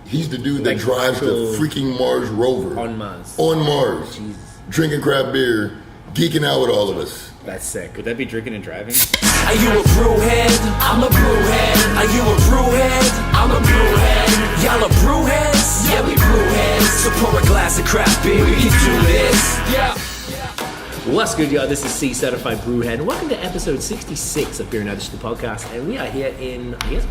He's the dude that Like drives the actual- freaking Mars rover. On Mars. On Mars. Jesus. Drinking craft beer, geeking out with all of us. That's sick. Would that be drinking and driving? Are you a brewhead? I'm a brewhead. Are you a brewhead? I'm a brewhead. Y'all are brewheads? Yeah, we brewheads. So pour a glass of craft beer, we can do this. Yeah. What's good, y'all? This is C Certified Brewhead, and welcome to episode 66 of Beer and Other Shit, the podcast. And we are here in, I guess,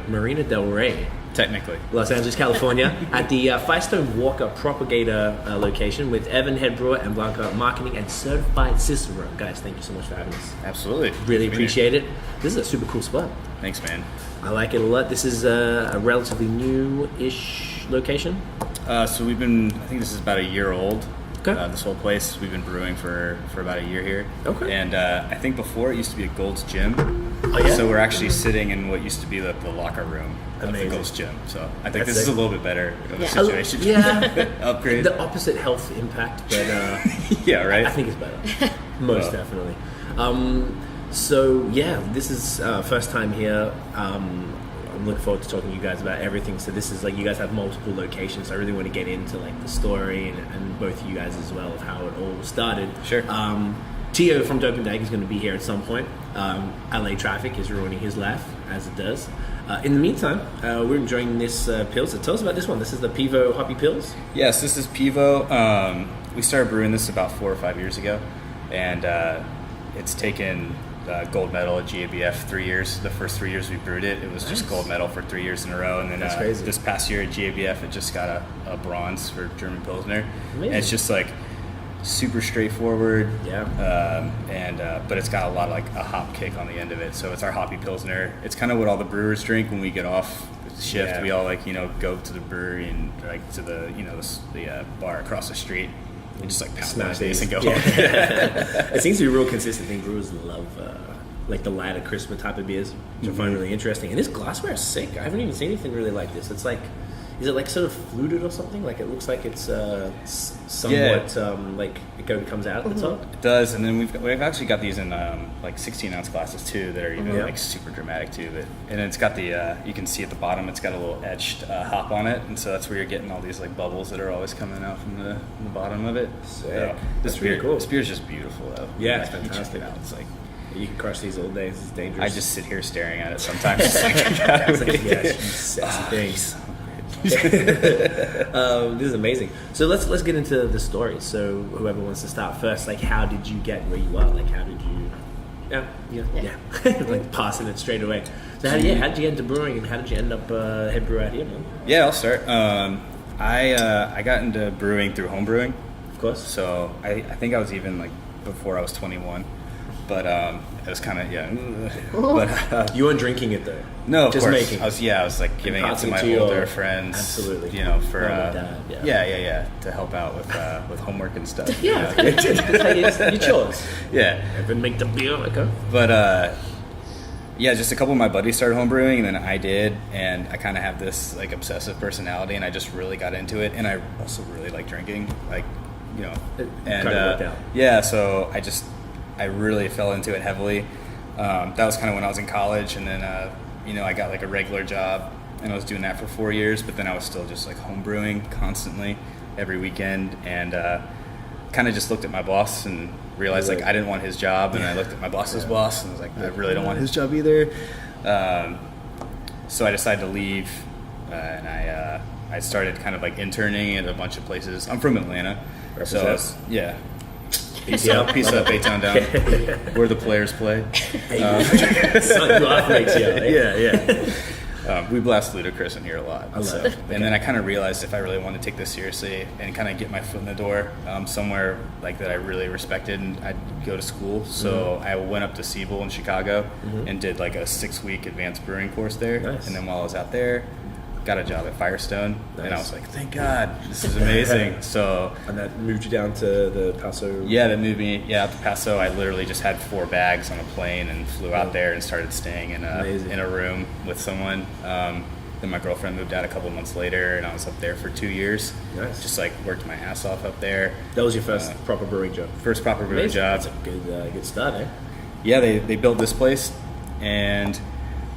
Marina del Rey, Technically. Los Angeles, California, at the Firestone Walker Propagator location with Evan, head brewer, and Blanca, marketing and certified Cicerone. Guys, thank you so much for having us. Absolutely. Really appreciate it. This is a super cool spot. Thanks, man. I like it a lot. This is a relatively new-ish location. So we've been, I think this is about a year old. Okay. This whole place, we've been brewing for about a year here. Okay. And I think before it used to be a Gold's Gym. Oh, yeah? So we're actually sitting in what used to be the locker room of Amazing. the Gold's Gym. So I think That's this is sick. a little bit better of a Yeah. situation. Yeah. Upgrade. The opposite health impact, but Yeah, right? I think it's better. Most definitely. So yeah, this is first time here. I'm looking forward to talking to you guys about everything. So this is like, you guys have multiple locations. So I really want to get into like the story and both of you guys as well of how it all started. Sure. Tio from Dope Dank is going to be here at some point. LA traffic is ruining his life, as it does. In the meantime, we're enjoying this pill. So tell us about this one. This is the Pivo Hoppy Pills. Yes, this is Pivo. We started brewing this about 4 or 5 years ago, and it's taken gold medal at GABF 3 years. The first 3 years we brewed it, it was just gold medal for 3 years in a row, and then That's crazy. this past year at GABF it just got a bronze for German Pilsner. Amazing. And it's just like super straightforward, Yeah. but it's got a lot of like a hop kick on the end of it. So it's our Hoppy Pilsner. It's kind of what all the brewers drink when we get off shift. Yeah. We all like, go to the brewery and like to the the bar across the street and just like pound Smash these and go these. home. It seems to be a real consistent thing. Brewers love like the lighter, crisper type of beers, which I find really interesting. And this glassware is sick. I haven't even seen anything really like this. It's like, is it like sort of fluted or something? Like it looks like it's somewhat like it comes out at the top. It does, and then we've actually got these in like 16-ounce glasses too that are even Yeah. like super dramatic too. And it's got the you can see at the bottom it's got a little etched hop on it, and so that's where you're getting all these like bubbles that are always coming out from the bottom of it. Sick. So, That's this really beer, cool. This beer's just beautiful though. Yeah, it's You check fantastic. it out. It's like You can crush these all day. This is dangerous. I just sit here staring at it sometimes. It's like, It's like, yeah, you sexy things. This is amazing. So let's get into the story. So whoever wants to start first, like how did you get where you are? Like how did you? Yeah. Like passing it straight away. So how did you get into brewing, and how did you end up head brewer out here, man? Yeah, I'll start. I got into brewing through home brewing. Of course. So I think I was even like before I was 21, but it was kind of But You weren't drinking it though. no, of just course. making. I was like giving it to Passing my to your- older friends. Absolutely. For Mom and dad, yeah, to help out with homework and stuff. Yeah, it's your chores. Yeah. Evan make the beer, okay. But just a couple of my buddies started homebrewing, and then I did, and I kind of have this like obsessive personality, and I just really got into it, and I also really like drinking, like It and kinda worked out. yeah, so I really fell into it heavily. That was kind of when I was in college, and then I got like a regular job, and I was doing that for 4 years, but then I was still just like homebrewing constantly every weekend, and kind of just looked at my boss and realized like I didn't want his job, and I looked at my boss's boss and was like, I really don't want his job either. So I decided to leave, and I started kind of like interning at a bunch of places. I'm from Atlanta, so I was, yeah. Peace up, A-Town down, where the players play. Son, you off makes you, Yeah. We blast Ludacris in here a lot. I love it. And then I kind of realized if I really wanted to take this seriously and kind of get my foot in the door somewhere like that I really respected, and I'd go to school. So I went up to Siebel in Chicago and did like a 6-week advanced brewing course there. Nice. And then while I was out there, got a job at Firestone, and I Nice. was like, thank God, this is amazing. So And that moved you down to the Paso. yeah, that moved me out to Paso. I literally just had 4 bags on a plane and flew out there and started staying in Amazing. a room with someone. Then my girlfriend moved out a couple months later, and I was up there for 2 years. Nice. Just like worked my ass off up there. That was your first proper brewing job. First proper brewing Amazing. job. That's a good start, eh? Yeah, they built this place, and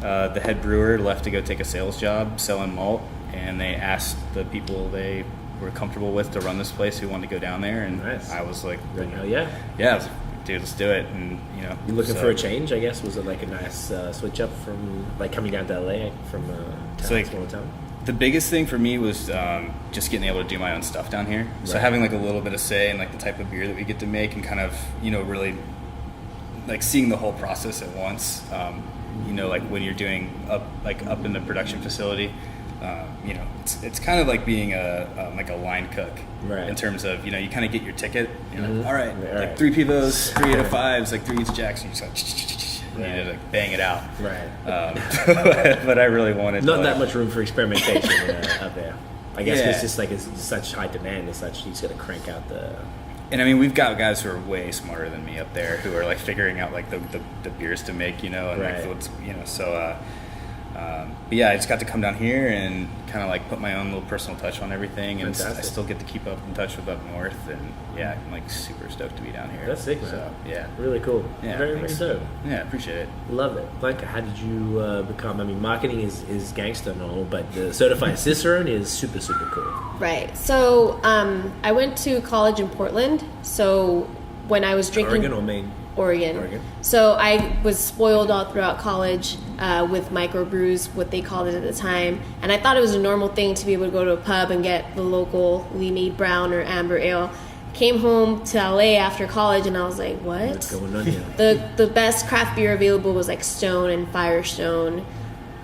the head brewer left to go take a sales job selling malt, and they asked the people they were comfortable with to run this place who wanted to go down there, and Nice. I was like, Hell yeah. I was like, dude, let's do it. And You looking so- for a change? I guess was it like a nice switch up from like coming down to LA from So, like, small town? The biggest thing for me was just getting able to do my own stuff down here. So Right. having like a little bit of say in like the type of beer that we get to make, and kind of really like seeing the whole process at once. Like when you're doing up in the production facility, it's kind of like being a line cook, Right. in terms of you kind of get your ticket. You're like, all right, Right. like 3 Pivos, 3 out of 5s, like 3 each Jacks, and you just like. You need to like bang it out. Right. But I really wanted Not to, that much room for experimentation out there. I guess Yeah. it's just like it's such high demand and such. You just got to crank out the. And I mean, we've got guys who are way smarter than me up there who are like figuring out like the beers to make, and Right. like what's, so. But yeah, I just got to come down here and kind of like put my own little personal touch on everything, and I Fantastic. still get to keep up in touch with up north, and yeah, I'm like super stoked to be down here. That's sick, man. So, yeah, Really cool. Yeah, Very, thanks. very dope. yeah, appreciate it. Love it. Blanca, how did you become? I mean, marketing is gangster and all, but the certified Cicerone is super, super cool. Right. So I went to college in Portland. So when I was drinking Oregon or Maine? Oregon. So I was spoiled all throughout college with microbrews, what they called it at the time. And I thought it was a normal thing to be able to go to a pub and get the locally made brown or amber ale. Came home to LA after college and I was like, what? What's going on here? The best craft beer available was like Stone and Firestone,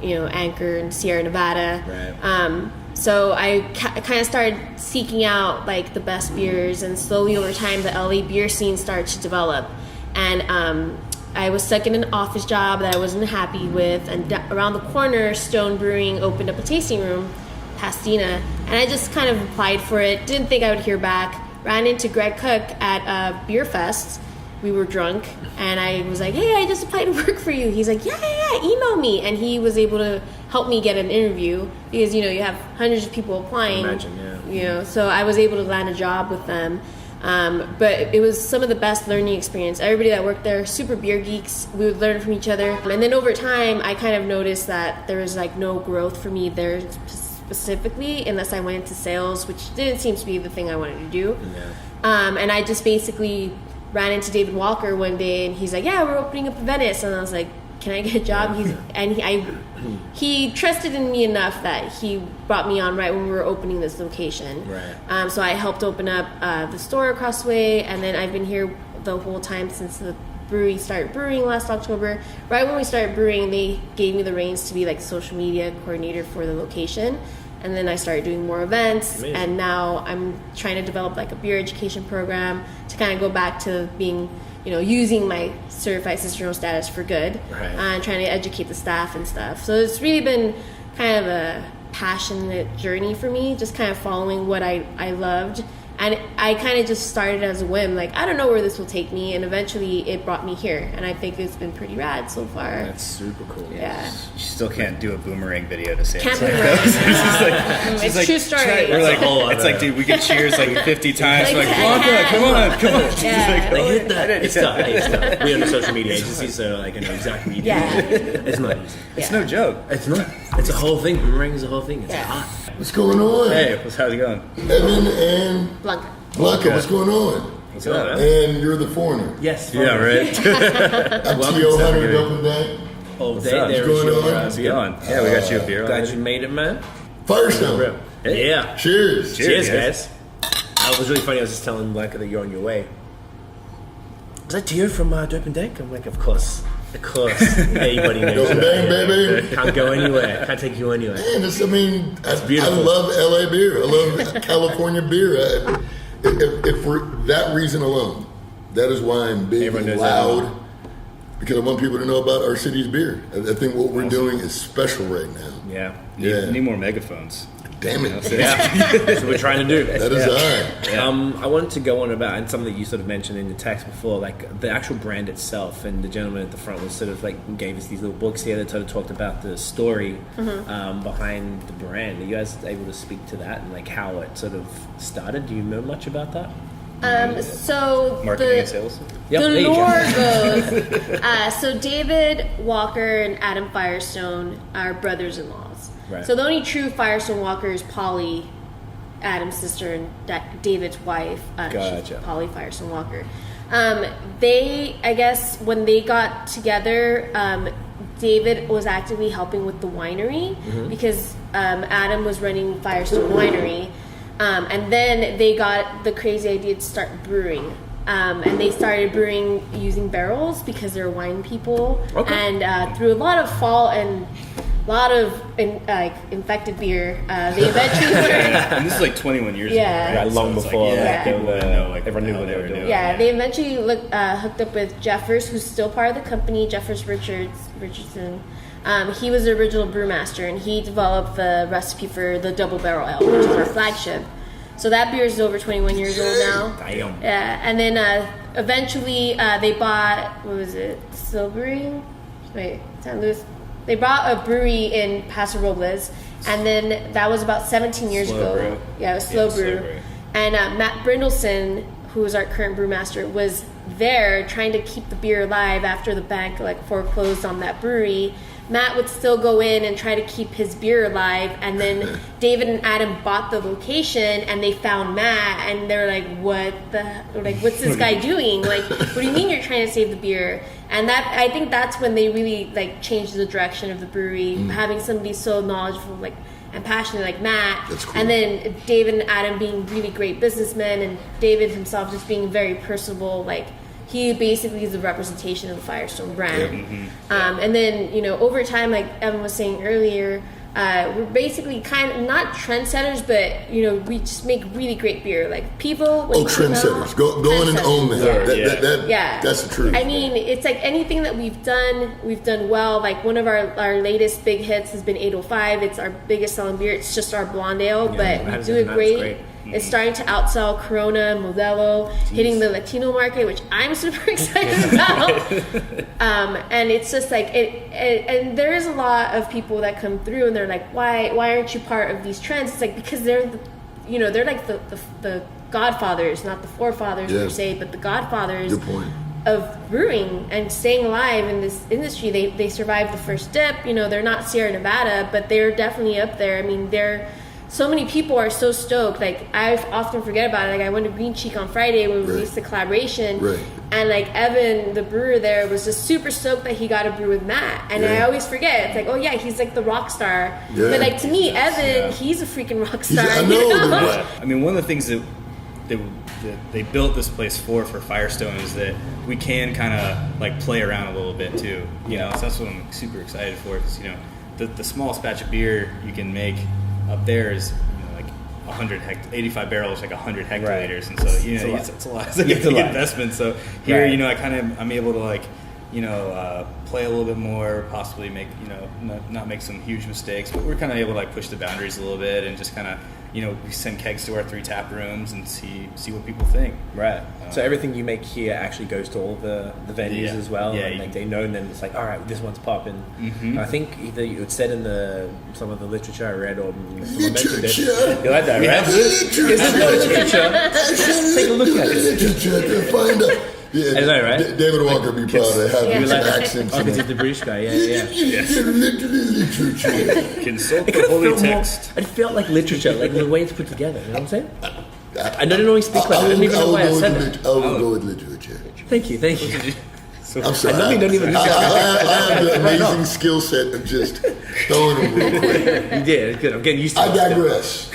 Anchor and Sierra Nevada. Right. So I kind of started seeking out like the best beers, and slowly over time the LA beer scene started to develop. And I was stuck in an office job that I wasn't happy with, and around the corner Stone Brewing opened up a tasting room, Pastina, and I just kind of applied for it. Didn't think I would hear back. Ran into Greg Cook at a beer fest. We were drunk, and I was like, hey, I just applied to work for you. He's like, yeah, email me. And he was able to help me get an interview because, you have hundreds of people applying. Imagine, yeah. So I was able to land a job with them. But it was some of the best learning experience. Everybody that worked there, super beer geeks. We would learn from each other. And then over time, I kind of noticed that there was like no growth for me there specifically, unless I went into sales, which didn't seem to be the thing I wanted to do. Yeah. And I just basically ran into David Walker one day, and he's like, yeah, we're opening up in Venice. And I was like, can I get a job? He trusted in me enough that he brought me on right when we were opening this location. Right. So I helped open up the store across the way, and then I've been here the whole time since the brewery started brewing last October. Right when we started brewing, they gave me the reins to be like social media coordinator for the location. And then I started doing more events. Amazing. And now I'm trying to develop like a beer education program to kind of go back to being, using my certified Cicerone status for good. Right. And trying to educate the staff and stuff. So it's really been kind of a passionate journey for me, just kind of following what I loved. And I kind of just started as a whim, like, I don't know where this will take me, and eventually it brought me here, and I think it's been pretty rad so far. That's super cool. Yeah. You still can't do a boomerang video to say Can't it. boomerang. It's just like, It's true story. We're like, whole it's other- like, dude, we get cheers like 50 times. Like, We're like, I Blanca, can't. come on. Yeah. Like, hit that. It's tough. It's tough. We're on the social media agency, so like I know exactly what you do. Yeah. It's not easy. It's no joke. It's not. It's a whole thing. Boomerang is a whole thing. It's Yeah. hot. What's going on? Hey, how's it going? Evan and Blanca. Blanca, what's going on? What's up, man? And you're the foreigner. Yes. Yeah, right. I'm Welcome T.O. to Hunter, Saturday. Dope and Dank. All What's day up? there What's is going your on? How's it going? Yeah, we got you a beer Glad already. you made it, man. Firestone. Hey. Yeah. Cheers. Cheers, guys. guys. It was really funny. I was just telling Blanca that you're on your way. Is that Tio from Dope Dank? I'm like, of course. Of course. Everybody knows Dope and that. Dank, baby. Can't go anywhere. Can't take you anywhere. Man, I beautiful. love LA beer. I love California beer. If for that reason alone, that is why I'm big Everyone and knows that. loud. Because I want people to know about our city's beer. I think what we're doing is special right now. Yeah. Yeah. Need more megaphones. Damn it. Yeah. That's what we're trying to do. That is I. I wanted to go on about, and something that you sort of mentioned in the text before, like the actual brand itself, and the gentleman at the front was sort of like gave us these little books here that sort of talked about the story behind the brand. Are you guys able to speak to that and like how it sort of started? Do you know much about that? So Marketing and sales. Yep, the there you go. lore goes. So David Walker and Adam Firestone are brothers-in-laws. Right. So the only true Firestone Walker is Polly, Adam's sister, and David's wife. Gotcha. She's Polly Firestone Walker. They, I guess, when they got together, David was actively helping with the winery because Adam was running Firestone Winery. And then they got the crazy idea to start brewing. And they started brewing using barrels because they're wine people. Okay. And through a lot of fall and a lot of infected beer, they eventually learned. And this is like 21 years Yeah. ago, right? Yeah, long it's before, Like, like, people wouldn't know, like, everyone knew how what they were doing. Yeah, they eventually hooked up with Jeffers, who's still part of the company. Jeffers Richardson. He was the original brewmaster, and he developed the recipe for the double barrel ale, which is our flagship. So that beer is over 21 years old now. Damn. Yeah, and then eventually they bought, what was it, Silvering? Wait, San Luis. They bought a brewery in Paso Robles, and then that was about 17 years Slow ago. brew. Yeah, it was Slow Slow Brew. brew. And Matt Brindleson, who was our current brewmaster, was there trying to keep the beer alive after the bank foreclosed on that brewery. Matt would still go in and try to keep his beer alive, and then David and Adam bought the location, and they found Matt, and they're like, what's this guy doing? Like, what do you mean you're trying to save the beer? And I think that's when they really changed the direction of the brewery, having somebody so knowledgeable and passionate like Matt. That's cool. And then David and Adam being really great businessmen, and David himself just being very personable, he basically is the representation of the Firestone brand. And then, over time, like Evan was saying earlier, we're basically kind of not trendsetters, but, we just make really great beer. Like Pivo. Trendsetters. Go on and own that. Yeah. That's the truth. I mean, it's like anything that we've done well. Like one of our latest big hits has been 805. It's our biggest selling beer. It's just our blonde ale, but we do it great. It's starting to outsell Corona, Modelo, hitting the Latino market, which I'm super excited about. And it's just and there is a lot of people that come through and they're like, why aren't you part of these trends? It's because they're they're like the godfathers, not the forefathers per se, but the godfathers of brewing and staying alive in this industry. They survived the first dip. They're not Sierra Nevada, but they're definitely up there. I mean, so many people are so stoked. I often forget about it. I went to Green Cheek on Friday when we released the collaboration, and Evan, the brewer there, was just super stoked that he got to brew with Matt. And I always forget. It's oh yeah, he's the rock star. But to me, Evan, he's a freaking rock star. I know. I mean, one of the things that they built this place for Firestone is that we can kind of play around a little bit too. So that's what I'm super excited for, because the smallest batch of beer you can make up there is 85 barrels, 100 hectoliters, and so it's a lot. It's a big investment. So here, I'm able to play a little bit more, possibly make not make some huge mistakes, but we're kind of able to push the boundaries a little bit and just kind of we send kegs to our 3 tap rooms and see what people think. Right. So everything you make here actually goes to all the venues as well. Yeah. And they know, and then it's all right, this one's popping. I think either it said in some of the literature I read, or someone mentioned it. You like that, right? Literature. Take a look at it. Literature. Find out. Yeah, I know, right? David Walker would be proud of having some accents. Oh, because he's the British guy, yeah. Literature. Consult the holy text. It felt like literature, like the way it's put together. You know what I'm saying? I don't always speak like. I don't even know why I said that. I will go with literature. Thank you. I'm sorry. I normally don't even. I have the amazing skill set of just throwing them real quick. You did. Good. I'm getting used to it. I digress.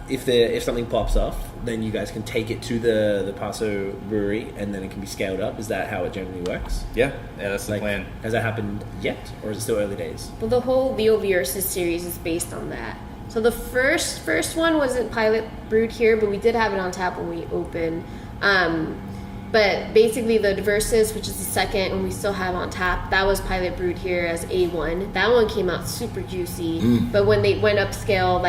If something pops off, then you guys can take it to the Paso brewery, and then it can be scaled up. Is that how it generally works? Yeah, that's the plan. Has that happened yet, or is it still early days? Well, the whole Leo Versus series is based on that. So the first one wasn't pilot brewed here, but we did have it on tap when we opened. But basically the Versus, which is the second, and we still have on tap, that was pilot brewed here as A1. That one came out super juicy, but when they went upscale,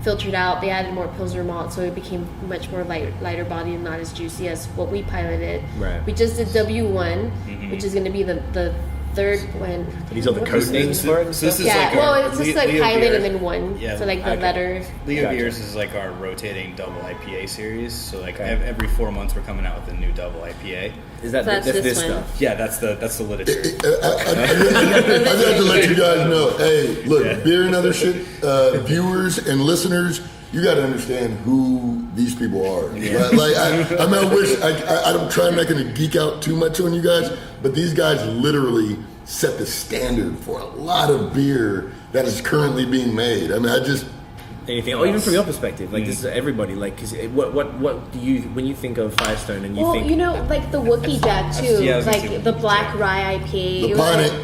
filtered out, they added more Pilsner malt, so it became much more lighter body and not as juicy as what we piloted. Right. We just did W1, which is going to be the third one. These are the code names for it. and So this stuff? is Yeah, like well, our it's just League like of pilot Beer. and then one. Yeah, So like the okay. letter. League of Gotcha. Beers is like our rotating double IPA series. So like Okay. every 4 months we're coming out with a new double IPA. Is that That's this this one. stuff? Yeah, that's the literature. I just have to let you guys know. Hey, look, beer and other shit, viewers and listeners, you got to understand who these people are. Right? Like, I mean, I wish I'm trying not going to geek out too much on you guys, but these guys literally set the standard for a lot of beer that is currently being made. I mean, I just. Anything? Oh, even from your perspective, like this is everybody. Like, 'cause what do you when you think of Firestone and you Well, think you know, like the Wookiee Jack too, yeah, I was gonna say like the Wookiee Black Jack. Rye IPA. The It was Ponic, like-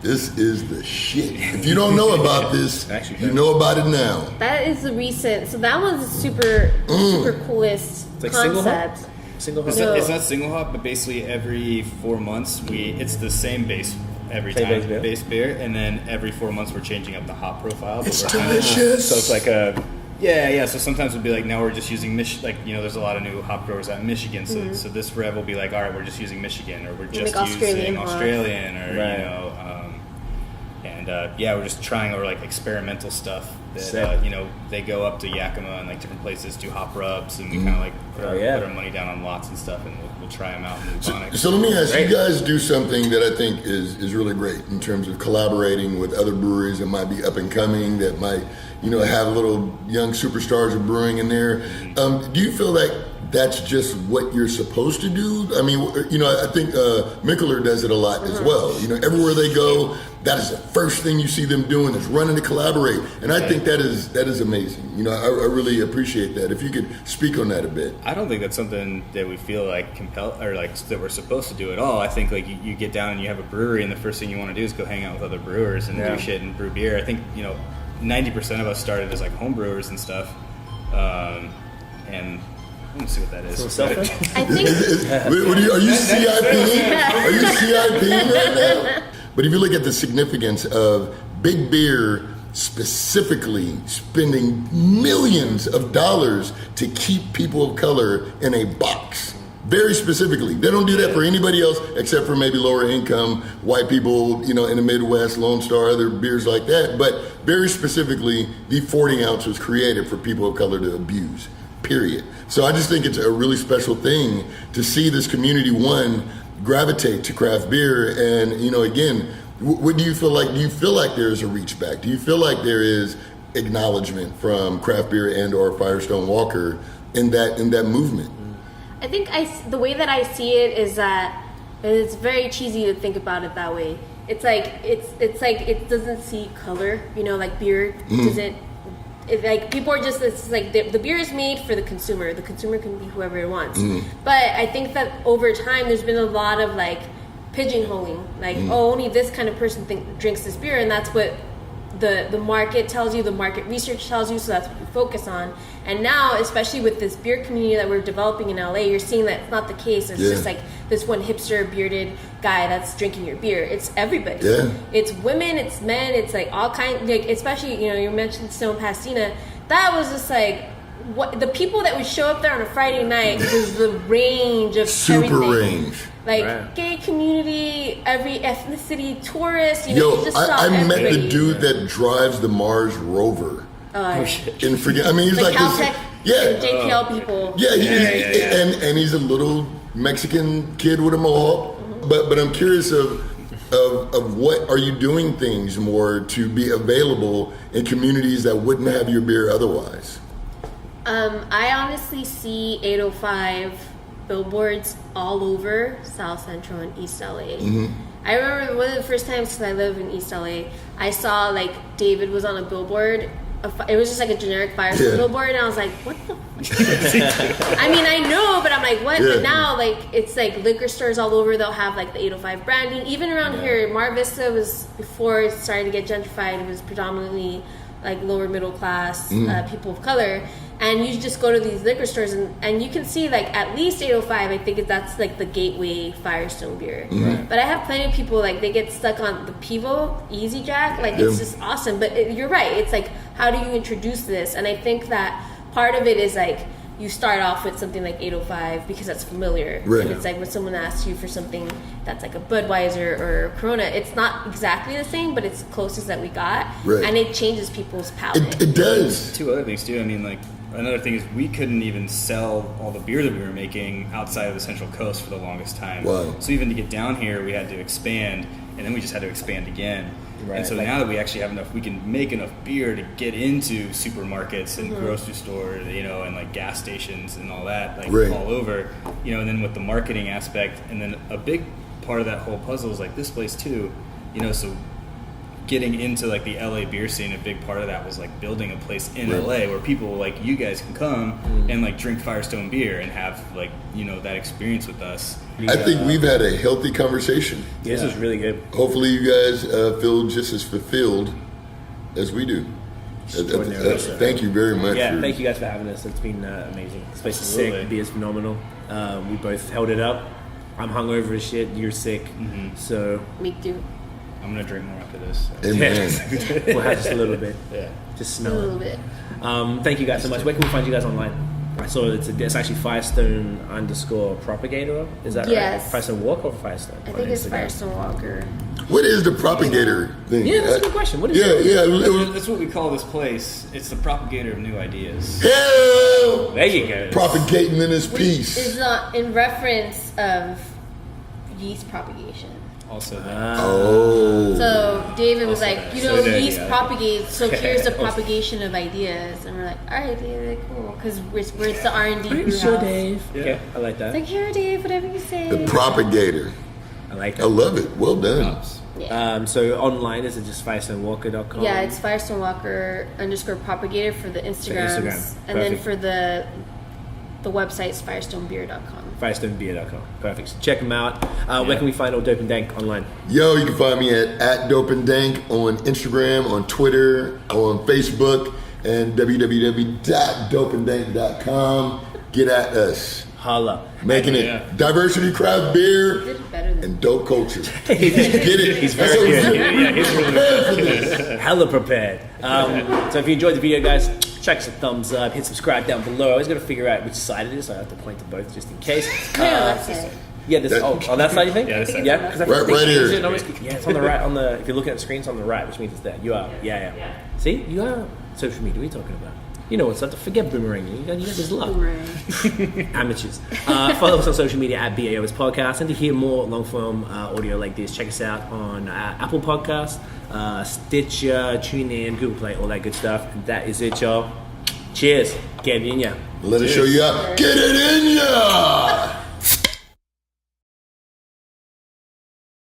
this is the shit. If you don't know about this, Actually, you know about it now. that is the recent. So that one's a super coolest It's like single hop? concept. single It's, hop? No. not, it's not single hop, but basically every 4 months it's the same base every Same time, base beer? and then every 4 months we're changing up the hop profile. but It's we're kinda- delicious. So it's like a Yeah. So sometimes we'll be like, now we're just using there's a lot of new hop growers out in Michigan. So this rev will be like, all right, we're just using Michigan, or we're just Like Australian using hops. Australian, or Right. we're just trying or like experimental stuff Sick. that they go up to Yakima and like different places, do hop rubs, and we kind of like put Oh, yeah. our money down on lots and stuff, and we'll try them out in the tonic. So let me ask Great. you guys do something that I think is really great in terms of collaborating with other breweries that might be up and coming, that might have little young superstars of brewing in there. Do you feel like that's just what you're supposed to do? I mean, I think Mikkeller does it a lot as well. Everywhere they go, that is the first thing you see them doing is running to collaborate, and I think that is amazing. I really appreciate that. If you could speak on that a bit. I don't think that's something that we feel like compelled or like that we're supposed to do at all. I think like you get down and you have a brewery, and the first thing you want to do is go hang out with other brewers and do shit and brew beer. I think 90% of us started as like home brewers and stuff, and let me see what that is. So selfish? I think Are you CIPing? Are you CIPing right now? But if you look at the significance of big beer specifically spending millions of dollars to keep people of color in a box. Very specifically. They don't do that for anybody else except for maybe lower income, white people, in the Midwest, Lone Star, other beers like that. But very specifically, the 40 ounce was created for people of color to abuse, period. So I just think it's a really special thing to see this community, gravitate to craft beer. And, again, what do you feel like? Do you feel like there is a reach back? Do you feel like there is acknowledgement from craft beer and or Firestone Walker in that movement? I think the way that I see it is that it's very cheesy to think about it that way. It's like it doesn't see color, like beer doesn't. Like people are just, it's like the beer is made for the consumer. The consumer can be whoever it wants. But I think that over time there's been a lot of like pigeonholing, like only this kind of person drinks this beer, and that's what the market tells you, the market research tells you, so that's what you focus on. And now, especially with this beer community that we're developing in LA, you're seeing that it's not the case. It's just like this one hipster bearded guy that's drinking your beer. It's everybody. Yeah. It's women, it's men, it's like all kinds, like especially, you mentioned Stone Pasadena. That was just like, what the people that would show up there on a Friday night was the range of Super everything. range. Like Right. gay community, every ethnicity, tourists. You Yo, you just saw I met the everybody. dude that drives the Mars rover. And forget, I mean, he's The like Caltech this. and JPL people. Yeah, and he's a little Mexican kid with a mohawk. But I'm curious of what are you doing things more to be available in communities that wouldn't have your beer otherwise? I honestly see 805 billboards all over South Central and East LA. I remember one of the first times, because I live in East LA, I saw like David was on a billboard. It was just like a generic Firestone billboard, and I was like, what the fuck? I mean, I know, but I'm like, what? Yeah. But now, like, it's like liquor stores all over. They'll have like the 805 branding. Even around here, Mar Vista was, before it started to get gentrified, it was predominantly like lower middle class people of color. And you just go to these liquor stores and you can see like at least 805, I think that's like the gateway Firestone beer. But I have plenty of people like they get stuck on the Pivo Easy Jack, like it's just awesome. But you're right, it's like, how do you introduce this? And I think that part of it is like you start off with something like 805 because that's familiar. Right. And it's like when someone asks you for something that's like a Budweiser or a Corona, it's not exactly the same, but it's closest that we got. Right. And it changes people's palate. It does. Two other things too. I mean, like another thing is we couldn't even sell all the beer that we were making outside of the Central Coast for the longest time. Wow. So even to get down here, we had to expand, and then we just had to expand again. Right. And so now that we actually have enough, we can make enough beer to get into supermarkets and grocery stores, and like gas stations and all that, like Right. all over, and then with the marketing aspect, and then a big part of that whole puzzle is like this place too, so getting into like the LA beer scene, a big part of that was like building a place in Right. LA where people like you guys can come and like drink Firestone beer and have like that experience with us. I think we've had a healthy conversation. Yeah, this was really good. Hopefully, you guys feel just as fulfilled as we do. Extraordinary. Thank you very much. Yeah, for- thank you guys for having us. It's been amazing. This place is Absolutely. sick. Beer's phenomenal. We both held it up. I'm hungover as shit. You're sick. So Me too. I'm gonna drink more after this. Amen. we'll have just a little bit. Yeah. Just A smell little it. bit. Thank you guys so much. Where can we find you guys online? I saw it's actually Firestone_Propagator. Is that Yes. right? Firestone Walker or Firestone? I on think it's Instagram? Firestone Walker. What is the propagator thing? Yeah, that's a good question. What is Yeah, it? yeah. It was, That's what we call this place. It's the propagator of new ideas. hell, There you go. propagating in this Is piece. in reference of yeast propagation. Also, that. Oh, So David was Also like, that. you So know, there you yeast go. propagates. So here's the propagation of ideas, and we're like, all right, David, cool, because we're the R&D brew house. Dave. Yeah. Okay, I like It's that. like, here, Dave, whatever you say. the propagator. I like I that. love it. Well done. Yeah. So online, is it just FirestoneWalker.com? Yeah, it's Firestone Walker _Propagator for the Instagrams, Instagram. and then Perfect. for the website's FirestoneBeer.com. FirestoneBeer.com. Perfect. So check them out. Where can we find all Dope Dank online? Yo, you can find me at Dope Dank on Instagram, on Twitter, on Facebook, and www.dopedank.com. Get at us. Holla. Making it Yeah. diversity, craft beer, Did it better than and dope culture. Get it? He's That's very what good. we Yeah, he's really prepared for this. Hella prepared. So if you enjoyed the video, guys, check us a thumbs up, hit subscribe down below. I always got to figure out which side it is, so I have to point to both just in case. that's it. Yeah, this. On that side, you think? Yeah, this side. Yeah, because I Right- think right they changed here. it, always- yeah, it's on the right. If you're looking at the screen, it's on the right, which means it's there. You are. Yeah. See, you are social media. What are you talking about? You know what's up? Forget boomerang. You got this love. Boomerang. Amateurs. Follow us on social media at BAOS Podcast. And to hear more long form audio like this, check us out on Apple Podcasts, Stitcher, TuneIn, Google Play, all that good stuff. And that is it, y'all. Cheers. Get in ya. Let us show you out. Get it in ya!